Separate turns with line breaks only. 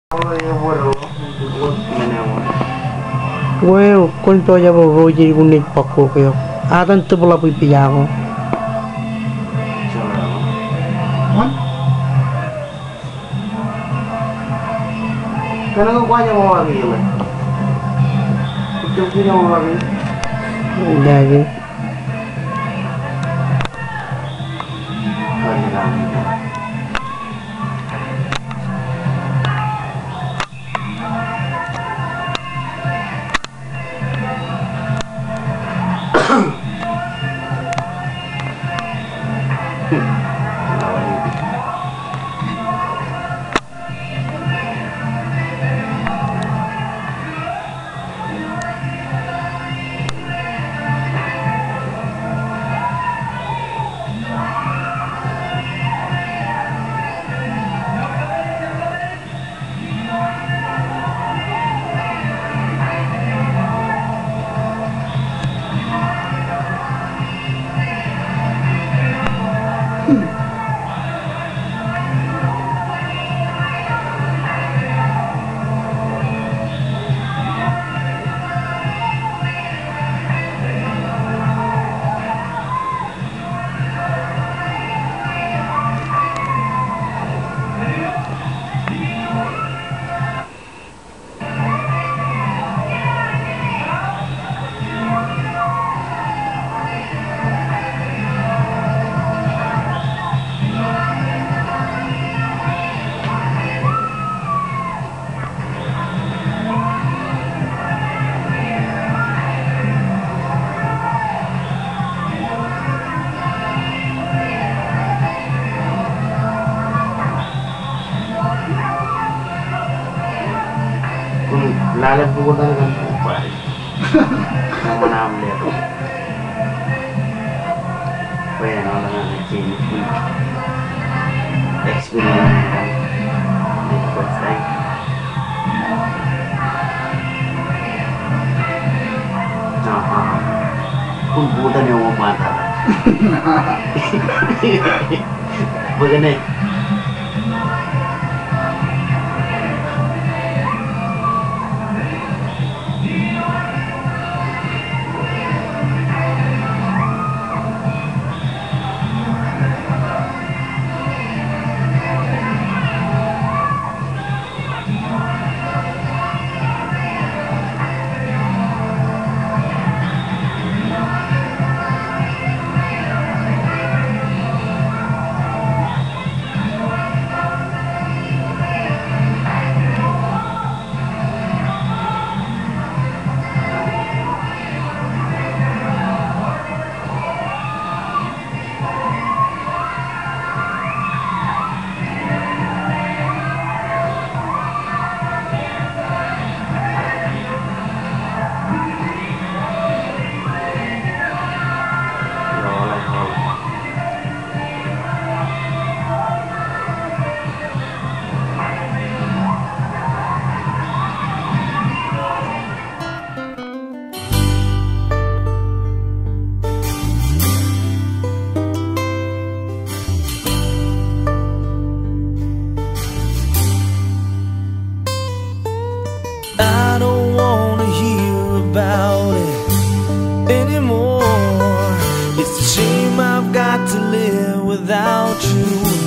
Well, kung to jabo roji gunik pakko kayo. Atan to pala pipiya ko.
Kenapa kau aja mau lagi ya? Ucap sini mau lagi.
Lagi.
Lalat buku dengan upah. Nama lihat. Pengen orang sini experience kan. First time. Nah, pun bukan yang mau mata. Begini.
I don't wanna hear about it anymore. It's a shame I've got to live without you.